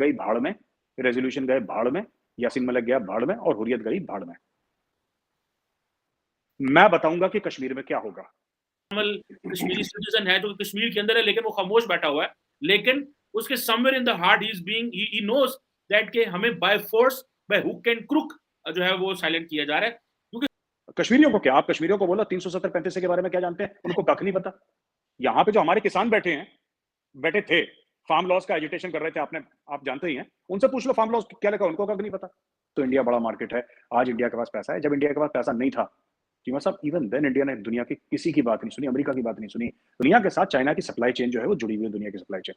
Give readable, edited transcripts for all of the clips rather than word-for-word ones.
गई भाड़ में, रेजोल्यूशन गए भाड़ में, यासीन मलिक गया भाड़ में और हुर्रियत गई भाड़ में। मैं बताऊंगा कि कश्मीर में क्या होगा। कश्मीरी सिटीजन है जो कश्मीर के अंदर है, लेकिन वो खामोश बैठा हुआ है, लेकिन उसके somewhere in the heart is being he knows that के हमें by force, by hook and crook जो है वो साइलेंट किया जा रहा है। क्योंकि कश्मीरियों को क्या, आप कश्मीरियों को बोला 370-35 के बारे में क्या जानते हैं, उनको कख नहीं पता। यहाँ पे जो हमारे किसान बैठे थे, फार्म लॉस का एजिटेशन कर रहे थे, आप जानते ही हैं, उनसे पूछ लो फार्म लॉस क्या लिखा, उनको कख नहीं पता। तो इंडिया बड़ा मार्केट है, आज इंडिया के पास पैसा है, जब इंडिया के पास पैसा नहीं था चीमा साहब, इवन देन इंडिया ने दुनिया की किसी की बात नहीं सुनी, अमेरिका की बात नहीं सुनी। दुनिया के साथ चाइना की सप्लाई चेन जो है वो जुड़ी हुई है, दुनिया की सप्लाई चेन,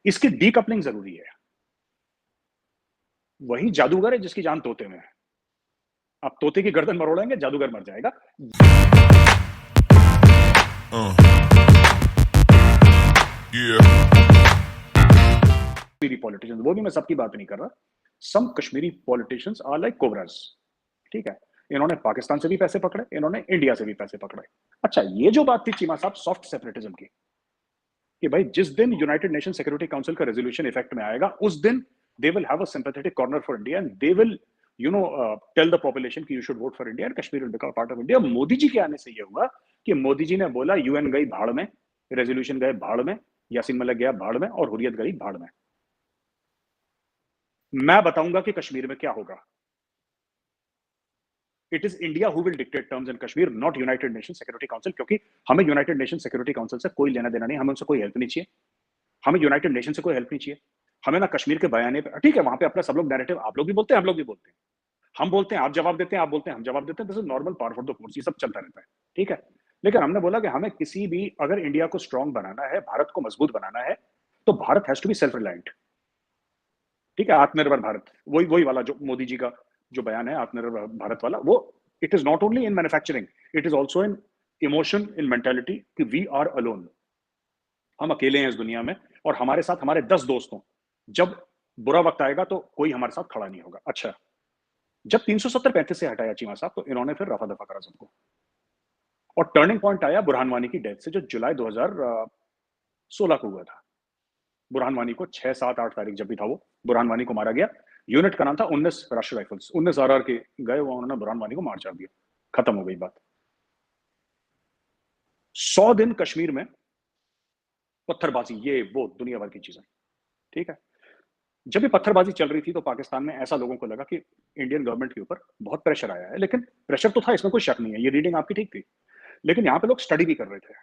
इसकी डीकपलिंग जरूरी है। वही जादूगर है जिसकी जान तोते में है। आप तोते की गर्दन मरोड़ेंगे, जादूगर मर जाएगा। कश्मीरी पॉलिटिशियंस, वो भी मैं सबकी बात नहीं कर रहा, some Kashmiri politicians are like cobras, ठीक है। इन्होंने पाकिस्तान से भी पैसे पकड़े, इन्होंने इंडिया से भी पैसे पकड़े। अच्छा, ये जो बात थी चीमा साहब सॉफ्ट सेपरेटिज्म की, कि भाई जिस दिन यूनाइटेड नेशन सिक्योरिटी काउंसिल का रेजोल्यूशन इफेक्ट में आएगा, उस दिन they will have a sympathetic corner for India and they will tell the population कि you should vote for India and Kashmir will become part of India. Modi ji के आने से ये हुआ कि मोदी जी ने बोला यूएन गई भाड़ में, रेजोल्यूशन गए भाड़ में, यासीन मलिक गया भाड़ में और हुर्रियत गई भाड़ में। मैं बताऊंगा कि कश्मीर में क्या होगा। It is India who will dictate terms in Kashmir, not United Nation Security council, क्योंकि हमें यूनाइटेड नेशन सिक्योरिटी काउंसिल से कोई लेना देना नहीं, हमें उनसे कोई हेल्प नहीं चाहिए, हमें यूनाइटेड नेशन से कोई हेल्प नहीं चाहिए, हमें ना कश्मीर के बयाने पे, ठीक है वहां पे अपना सब लोग नैरेटिव, आप लोग भी बोलते हैं, हम लोग भी बोलते हैं, हम बोलते हैं आप जवाब देते हैं, आप बोलते हैं हम जवाब देते हैं, this is normal power for the course, ये सब चलता रहता है, ठीक है। लेकिन हमने बोला कि हमें किसी भी, अगर इंडिया को स्ट्रांग बनाना है, भारत को मजबूत बनाना है, तो Bharat has to be self reliant, ठीक है, आत्मनिर्भर भारत, वही वही वाला जो मोदी जी का जो बयान है आत्मनिर्भर भारत वाला, वो it is not only in manufacturing, it is also in emotion, in mentality, कि वी आर अलोन, हम अकेले हैं इस दुनिया में, और हमारे साथ हमारे 10 दोस्त हों, जब बुरा वक्त आएगा तो कोई हमारे साथ खड़ा नहीं होगा। अच्छा, जब 370-35 से हटाया चीमा साहब, तो इन्होंने फिर रफा दफा करा सबको, और टर्निंग पॉइंट आया बुरहान वानी की डेथ से, जो जुलाई 2016 को हुआ था। बुरहान वानी को 6, 7, 8 तारीख जब भी था वो, बुरहान वानी को मारा गया। यूनिट का नाम था 19 राष्ट्रीय राइफल्स, 19 RR के गए वो, उन्होंने बुरहान वानी को मार चार दिया, खत्म हो गई बात। 100 दिन कश्मीर में पत्थरबाजी, ये वो दुनिया भर की चीजें, ठीक है। जब ये पत्थरबाजी चल रही थी तो पाकिस्तान में ऐसा लोगों को लगा कि इंडियन गवर्नमेंट के ऊपर बहुत प्रेशर आया है, लेकिन प्रेशर तो था, इसमें कोई शक नहीं है, ये रीडिंग आपकी ठीक थी, लेकिन यहाँ पे लोग स्टडी भी कर रहे थे,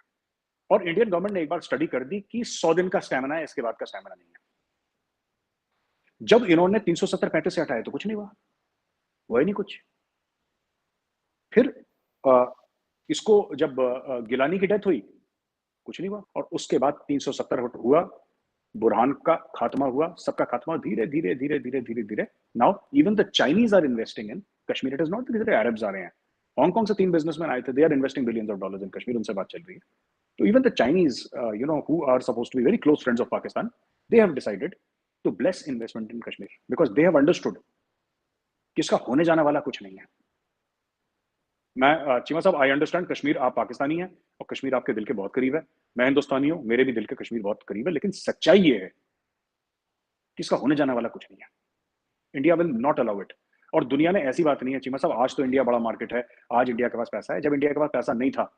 और इंडियन गवर्नमेंट ने एक बार स्टडी कर दी कि 100 दिन का स्टैमिना है, इसके बाद का स्टैमिना नहीं है। जब इन्होंने 370-35 से हटाए तो कुछ नहीं हुआ, वही नहीं कुछ। फिर इसको जब गिलानी की डेथ हुई, कुछ नहीं हुआ, और उसके बाद 370 हुआ, बुरहान का खात्मा हुआ, सबका खात्मा, धीरे धीरे धीरे धीरे धीरे धीरे now even the Chinese are investing in Kashmir, it is not कि अरब्स आ रहे हैं, हांगकांग से 3 बिजनेसमैन आए थे, they are investing billions of dollars in Kashmir, उनसे बात चल रही है। तो even the Chinese, who are supposed to be very close friends of Pakistan, they have decided to bless investment in Kashmir because they have understood कि इसका होने जाने वाला कुछ नहीं है। मैं चीमा साहब, आई अंडरस्टैंड कश्मीर, आप पाकिस्तानी हैं और कश्मीर आपके दिल के बहुत करीब है, मैं हिंदुस्तानी हूं, मेरे भी दिल के कश्मीर बहुत करीब है, लेकिन सच्चाई ये है कि इसका होने जाने वाला कुछ नहीं है। India will not allow it, और दुनिया में ऐसी बात नहीं है चीमा साहब, आज तो इंडिया बड़ा मार्केट है, आज इंडिया के पास पैसा है, जब इंडिया के पास पैसा नहीं था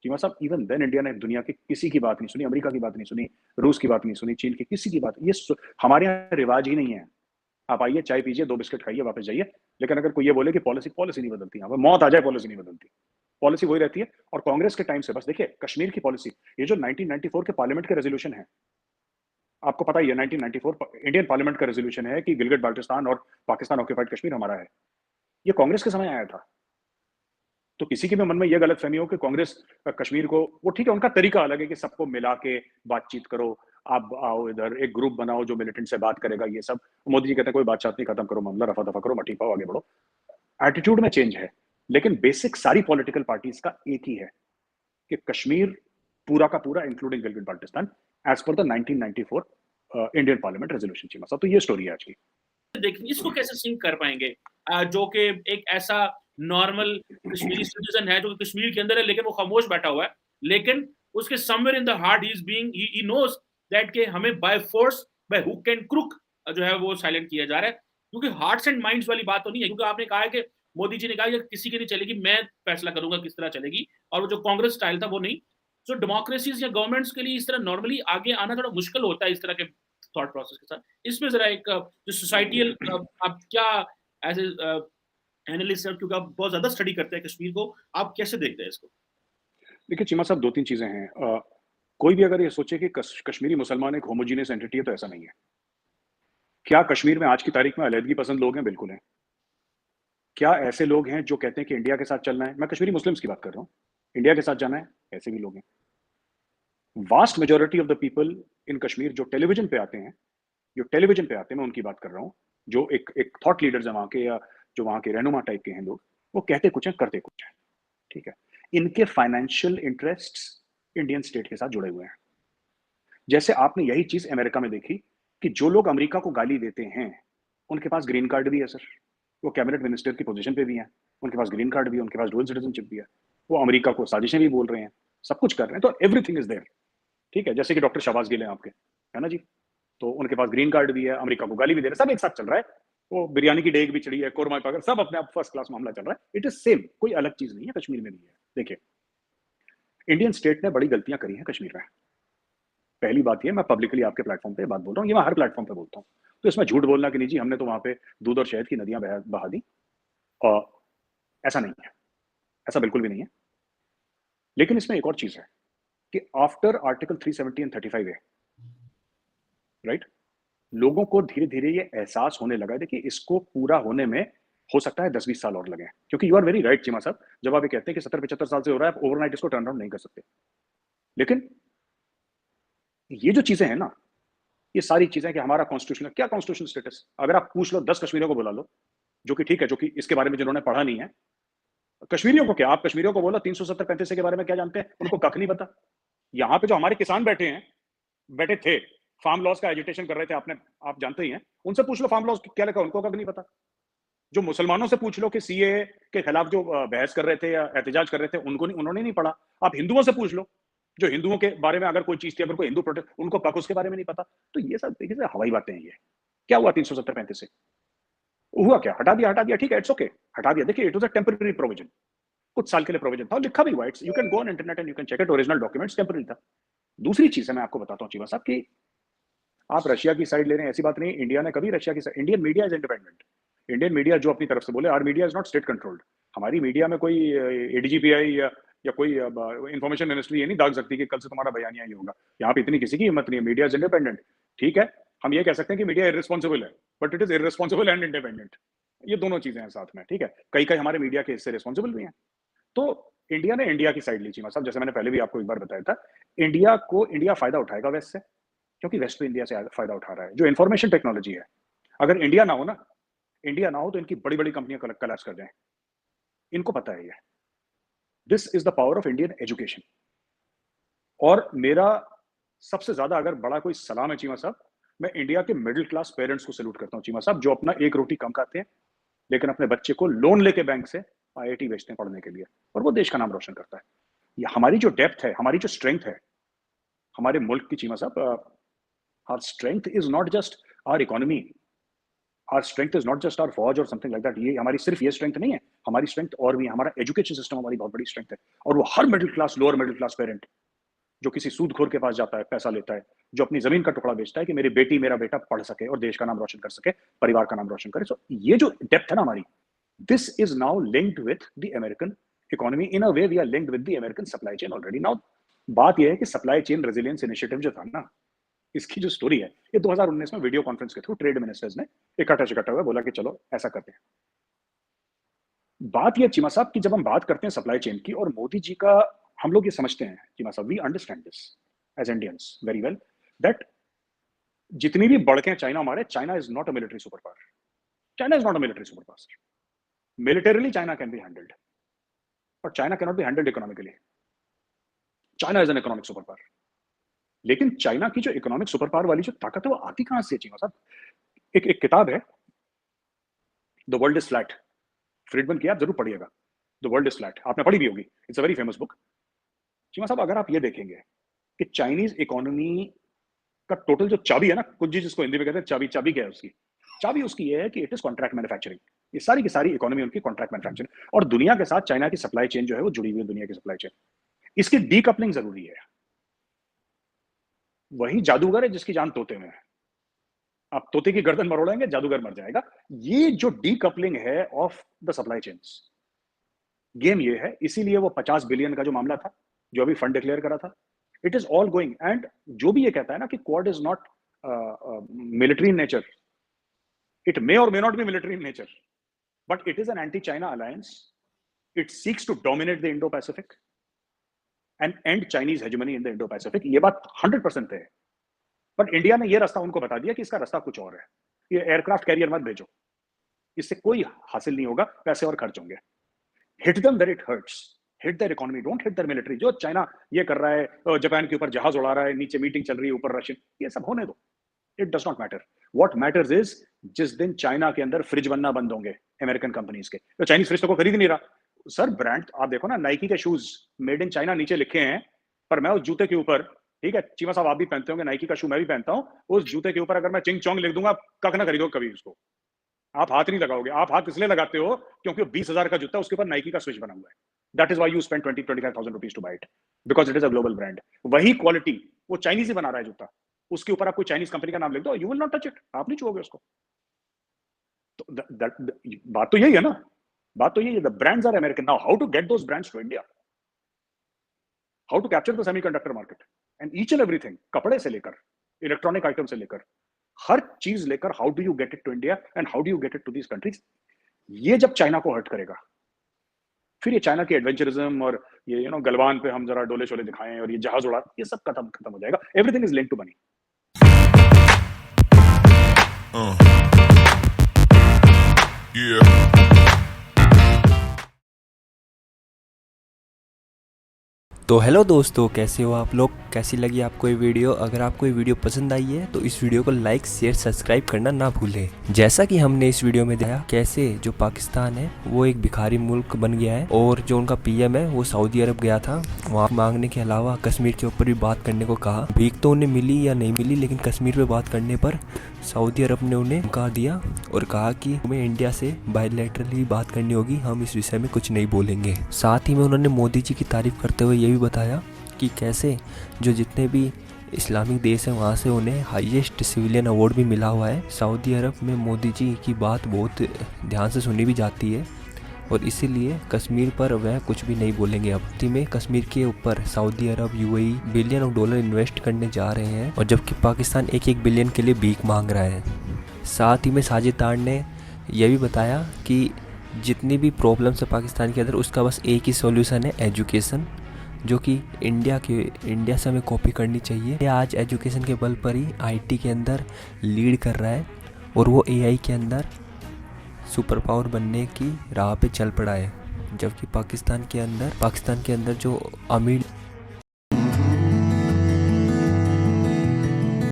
चीमा साहब, इवन देन इंडिया ने दुनिया की किसी की बात नहीं सुनी, अमेरिका की बात नहीं सुनी, रूस की बात नहीं सुनी, चीन की किसी की बात, ये हमारे यहाँ रिवाज ही नहीं है। आप आइए, चाय पीजिए, 2 बिस्किट खाइए, वापस जाइए, लेकिन अगर कोई ये बोले कि पॉलिसी नहीं बदलती, यहाँ पर मौत आ जाए पॉलिसी नहीं बदलती, पॉलिसी वही रहती है। और कांग्रेस के टाइम से बस देखिए कश्मीर की पॉलिसी, ये जो 1994 के पार्लियामेंट के रेजोल्यूशन है, आपको पता ही है 1994 इंडियन पार्लियामेंट का रेजोल्यूशन है कि गिलगित बाल्टिस्तान और पाकिस्तान ऑक्यूपाइड कश्मीर हमारा है, ये कांग्रेस के समय आया था। तो किसी के भी मन में यह गलत फहमी हो कि कांग्रेस कश्मीर को, वो ठीक है, उनका तरीका अलग है कि सबको मिला के बातचीत करो, आप आओ इधर, एक ग्रुप बनाओ जो मिलिटेंट से बात करेगा, ये सब। मोदी जी कहते हैं कोई बातचीत नहीं, खत्म करो मामला, रफा दफा करो, मठी पाओ, आगे बढ़ो। एटीट्यूड में चेंज है, लेकिन बेसिक सारी पॉलिटिकल पार्टीज का एक ही है कि कश्मीर पूरा का पूरा including Gilgit Baltistan as per the 1994 Indian parliament resolution Cheema sahab. तो ये स्टोरी है आज की। देखेंगे इसको कैसे सिंक कर पाएंगे, जो कि एक ऐसा नॉर्मल कश्मीरी सिटीजन है जो कश्मीर के अंदर है, लेकिन वो खामोश बैठा हुआ है, लेकिन उसके somewhere in the heart is being he knows that के हमें by force, by hook and crook जो है वो साइलेंट किया जा रहा है, क्योंकि हार्ट्स एंड माइंड्स वाली बात तो नहीं है, क्योंकि आपने कहा है कि मोदी जी ने कहा कि किसी की नहीं चलेगी, मैं फैसला करूंगा किस तरह चलेगी, और वो जो कांग्रेस स्टाइल था वो नहीं। सो डेमोक्रेसीज या गवर्नमेंट्स के लिए इस तरह नॉर्मली आगे आना थोड़ा मुश्किल होता है इस तरह के थॉट प्रोसेस के साथ। इसमें जरा एक जो सोसाइटियल आप क्या एज ए एनालिस्ट है, क्योंकि आप बहुत ज्यादा स्टडी करते हैं कश्मीर को, आप कैसे देखते हैं इसको? देखिए चीमा साहब, 2-3 चीज़ें हैं। कोई भी अगर ये सोचे कि कश्मीरी मुसलमान एक होमोजीनियस एंटिटी है, तो ऐसा नहीं है। क्या कश्मीर में आज की तारीख में अलहदगी पसंद लोग हैं? बिल्कुल हैं। क्या ऐसे लोग हैं जो कहते हैं कि इंडिया के साथ चलना है? मैं कश्मीरी मुस्लिम्स की बात कर रहा हूँ। इंडिया के साथ जाना है, ऐसे भी लोग हैं। Vast majority of the people in Kashmir जो टेलीविजन पे आते हैं, मैं उनकी बात कर रहा हूँ, जो एक एक थॉट लीडर्स हैं वहाँ के, या जो वहाँ के रहनुमा टाइप के हैं लोग, वो कहते कुछ हैं, करते कुछ हैं, ठीक है? इनके फाइनेंशियल इंटरेस्ट्स इंडियन स्टेट के साथ जुड़े हुए हैं। जैसे आपने यही चीज़ अमेरिका में देखी कि जो लोग अमेरिका को गाली देते हैं, उनके पास ग्रीन कार्ड भी है सर। वो कैबिनेट मिनिस्टर की पोजीशन पे भी हैं, उनके पास ग्रीन कार्ड भी है, उनके पास डुअल सिटीजनशिप भी है। वो अमेरिका को साजिशें भी बोल रहे हैं, सब कुछ कर रहे हैं, तो एवरीथिंग इज़ देयर, ठीक है? जैसे कि डॉक्टर शहबाज गिल हैं आपके, है ना जी? तो उनके पास ग्रीन कार्ड भी है, अमेरिका को गाली भी दे रहे हैं, सब एक साथ चल रहा है। वो बिरयानी की डेग भी चढ़ी है, कोरमा पाकर, सब अपने आप फर्स्ट क्लास मामला चल रहा है। इट इज़ सेम, कोई अलग चीज़ नहीं है, कश्मीर में भी है। देखिए, इंडियन स्टेट ने बड़ी गलतियाँ करी हैं कश्मीर में। पहली बात ये, मैं पब्लिकली आपके प्लेटफॉर्म पे बात बोल रहा हूँ, ये मैं हर प्लेटफॉर्म पे बोलता हूँ। तो इसमें झूठ बोलना कि नहीं जी हमने तो वहाँ पे दूध और शहद की नदियाँ बहा दी, और ऐसा नहीं है, ऐसा बिल्कुल भी नहीं है। लेकिन इसमें एक और चीज़ है कि after article 370 and 35 A, right, लोगों को धीरे-धीरे ये एहसास होने लगा है, देखिए इसको पूरा होने में हो सकता है 10-20 साल और लगें। क्योंकि you are very right Cheema sahab, जब आप ये कहते हैं कि 70-75 साल से हो रहा है, आप ओवरनाइट इसको टर्न अराउंड नहीं कर सकते। लेकिन ये जो चीज़ें हैं ना, ये सारी चीज़ें कि हमारा कॉन्स्टिट्यूशन क्या कॉन्स्टिट्यूशनल स्टेटस, अगर आप पूछ लो 10 कश्मीरियों को बुला लो, जो कि ठीक है, जो कि इसके बारे में जिन्होंने पढ़ा नहीं है। कश्मीरियों को क्या, आप कश्मीरियों को बोलो 370-35 के बारे में क्या जानते हैं? उनको कख नहीं पता। यहाँ पे जो हमारे किसान बैठे थे, फार्म लॉज का एजिटेशन कर रहे थे, आप जानते ही हैं। उनसे पूछ लो फार्म लॉज क्या लिखा, उनको कख नहीं पता। जो मुसलमानों से पूछ लो कि सीएए के खिलाफ जो बहस कर रहे थे या एहतजाज कर रहे थे, उन्होंने नहीं पढ़ा। आप हिंदुओं से पूछ लो, जो हिंदुओं के बारे में अगर कोई चीज थी, अगर कोई हिंदू प्रोटेस्ट, उनको कख उसके बारे में नहीं पता। तो ये सब देखिए सर, हवाई बातें हैं ये। क्या हुआ 370-35 से? हुआ क्या? हटा दिया, ठीक है, इट्स ओके, हटा दिया। देखिए, it was a temporary provision, कुछ साल के लिए प्रोविजन था, लिखा भी हुआ, it's you can go on internet and you can check it, original documents, temporary था। दूसरी चीज है, मैं आपको बताता हूँ चीमा साहब, कि आप रशिया की साइड ले रहे हैं, ऐसी बात नहीं। इंडिया ने कभी रशिया की side, Indian media is independent. Indian media जो अपनी तरफ से बोले, our media is not state controlled. हमारी मीडिया में कोई एडीजीपीआई या कोई इंफॉर्मेशन मिनिस्ट्री ये नहीं दाग सकती कि कल से तुम्हारा बयानिया ही होगा। यहाँ पे इतनी किसी की हिम्मत नहीं है। मीडिया इज इंडिपेंडेंट, ठीक है। हम ये कह सकते हैं कि मीडिया इररिस्पॉन्सिबल है, but it is irresponsible and independent. ये दोनों चीजें हैं साथ में, ठीक है। कई कई हमारे मीडिया के हिस्से रिस्पॉन्सिबल भी हैं। तो इंडिया ने इंडिया की साइड ली चीमा साहब, जैसे मैंने पहले भी आपको एक बार बताया था। इंडिया फायदा उठाएगा वेस्ट से, क्योंकि वेस्ट तो इंडिया से फायदा उठा रहा है। जो इन्फॉर्मेशन टेक्नोलॉजी है, अगर इंडिया ना हो तो इनकी बड़ी बड़ी कंपनियां कलैप्स कर जाएं। इनको पता है ये। This is the power of Indian education. और मेरा सबसे ज्यादा अगर बड़ा कोई सलाम है चीमा साहब, मैं इंडिया के मिडिल क्लास पेरेंट्स को सैल्यूट करता हूँ चीमा साहब, जो अपना एक रोटी कम खाते हैं, लेकिन अपने बच्चे को लोन लेके बैंक से आईआईटी भेजते हैं पढ़ने के लिए, और वो देश का नाम रोशन करता है। ये हमारी जो डेप्थ है, हमारी जो स्ट्रेंथ है हमारे मुल्क की चीमा साहब, our strength is not just our economy, our strength is not just our फौज और something like that। ये हमारी सिर्फ ये स्ट्रेंथ नहीं है, हमारी स्ट्रेंथ और भी है। हमारा एजुकेशन सिस्टम हमारी बहुत बड़ी स्ट्रेंथ है। और वो हर middle class, lower middle class parent जो किसी सूदखोर के पास जाता है, पैसा लेता है, जो अपनी जमीन का टुकड़ा बेचता है कि मेरी बेटी मेरा बेटा पढ़ सके और देश का नाम रोशन कर सके, परिवार का नाम रोशन करे। सो ये जो डेप्थ है ना हमारी, this is now linked with the American economy. In a way we are linked with the American supply chain already. Now बात यह है कि सप्लाई चेन रेजिलियंस इनिशिएटिव जो था ना, इसकी जो स्टोरी है, ये 2019 में वीडियो कॉन्फ्रेंस के थ्रू ट्रेड मिनिस्टर्स ने इकट्ठा हुआ, बोला कि चलो ऐसा करते हैं। बात ये चीमा साहब कि जब हम बात करते हैं सप्लाई चेन की और मोदी जी का, हम लोग ये समझते हैं चीमा साहब, we understand this as Indians very well, that जितनी भी बढ़के चाइना हमारे, China is not a military super power. China is not a military super power. Militarily China can be handled, और China can not be handled economically. China is an economic super power. लेकिन China की जो economic super power वाली जो ताकत है, वो आती कहां से चीमा साहब? एक किताब है, the world is flat, Friedman की, आप जरूर पढ़िएगा। द वर्ल्ड इज फ्लैट, आपने पढ़ी भी होगी, it's a very famous book. Cheema साहब, अगर आप ये देखेंगे कि चाइनीज इकोनॉमी का टोटल जो चाबी है ना, कुंजी जिसको हिंदी में कहते हैं, चाबी, चाबी क्या है उसकी? चाबी उसकी ये है कि इट इज कॉन्ट्रैक्ट मैन्युफैक्चरिंग। ये सारी की सारी इकोनॉमी उनकी कॉन्ट्रैक्ट मैन्युफैक्चरिंग, और दुनिया के साथ चाइना की सप्लाई चेन जो है वो जुड़ी हुई है, दुनिया की सप्लाई चेन। इसकी डीकपलिंग जरूरी है। वही जादूगर है जिसकी जान तोते में है। आप तोते की गर्दन मरोड़ेंगे, जादूगर मर जाएगा। ये जो डीकपलिंग है of the supply chains, game ये है। इसीलिए वो 50 बिलियन का जो मामला था, जो अभी फंड डिक्लेयर करा था, it is all going. And जो भी ये कहता है ना कि quad is not military in nature, it may or may not be military in nature, but it is an anti-China alliance. It seeks to dominate the Indo-Pacific and end Chinese hegemony in the Indo-Pacific. ये बात 100% तय है। पर India ने ये रास्ता उनको बता दिया कि इसका रास्ता कुछ और है। ये एयरक्राफ्ट कैरियर मत भेजो, इससे कोई हासिल नहीं होगा, पैसे और खर्च होंगे। Hit them where it hurts. Hit their economy, don't hit their military. जो चाइना ये कर रहा है, जापान के ऊपर जहाज उड़ा रहा है, नीचे मीटिंग चल रही है, ऊपर रशियन, ये सब होने दो। It does not matter. What matters is जिस दिन चाइना के अंदर फ्रिज बनना बंद होंगे अमेरिकन कंपनीज के, तो चाइनीज फ्रिज तो को खरीद नहीं रहा। सर ब्रांड आप देखो ना, नाइकी के शूज मेड इन चाइना नीचे लिखे हैं, पर मैं उस जूते के ऊपर, ठीक है चीमा साहब आप भी पहनते होंगे, नाइकी का शू मैं भी पहनता हूं, उस जूते के ऊपर अगर मैं चिंग चोंग लिख दूंगा, कख ना खरीदो कभी उसको। आप हाथ नहीं लगाओगे। आप हाथ इसलिए लगाते हो क्योंकि 20,000 का जूता, उसके ऊपर नाइकी का स्विच बना हुआ है। That is why you spend 20-25,000 rupees to buy it, because it is a global brand. वही क्वालिटी वो चाइनीज ही बना रहा है जूता, उसके ऊपर आप कोई चाइनीज कंपनी का नाम लिख दो, you will not touch it, आप नहीं छुओगे उसको। तो बात तो यही है ना, बात तो यही है। The brands are American. Now how to get those brands to India, how to capture the semiconductor market and each and everything, कपड़े से लेकर इलेक्ट्रॉनिक आइटम से लेकर हर चीज लेकर, how do you get it to India and how do you get it to these countries. ये जब चाइना को हर्ट करेगा, फिर ये चाइना की एडवेंचरिज्म और ये गलवान पे हम जरा डोले शोले दिखाएं और ये जहाज उड़ा, ये सब खत्म हो जाएगा। Everything is linked to money. तो हेलो दोस्तों, कैसे हो आप लोग? कैसी लगी आपको ये वीडियो? अगर आपको ये वीडियो पसंद आई है तो इस वीडियो को लाइक शेयर सब्सक्राइब करना ना भूलें। जैसा कि हमने इस वीडियो में देखा कैसे जो पाकिस्तान है वो एक भिखारी मुल्क बन गया है, और जो उनका पीएम है वो सऊदी अरब गया था, वहाँ मांगने के अलावा कश्मीर के ऊपर भी बात करने को कहा। भीख तो उन्हें मिली या नहीं मिली, लेकिन कश्मीर पे बात करने पर सऊदी अरब ने उन्हें कहा दिया और कहा कि हमें इंडिया से बायलैटरली बात करनी होगी, हम इस विषय में कुछ नहीं बोलेंगे। साथ ही में उन्होंने मोदी जी की तारीफ करते हुए ये भी बताया कि कैसे जो जितने भी इस्लामिक देश हैं वहाँ से उन्हें हाईएस्ट सिविलियन अवार्ड भी मिला हुआ है। सऊदी अरब में मोदी जी की बात बहुत ध्यान से सुनी भी जाती है, और इसीलिए कश्मीर पर वह कुछ भी नहीं बोलेंगे। अब में कश्मीर के ऊपर Saudi Arab UAE billion of dollar invest करने जा रहे हैं, और जबकि पाकिस्तान 1-1 बिलियन के लिए भीख मांग रहा है। साथ ही में साजिदार ने यह भी बताया कि जितनी भी प्रॉब्लम्स है पाकिस्तान के अंदर, उसका बस एक ही सॉल्यूशन है, एजुकेशन, जो कि इंडिया से हमें कॉपी करनी चाहिए। ये आज एजुकेशन के बल पर ही आईटी के अंदर लीड कर रहा है, और वो एआई के अंदर सुपर पावर बनने की राह पे चल पड़ा है। जबकि पाकिस्तान के अंदर जो अमीर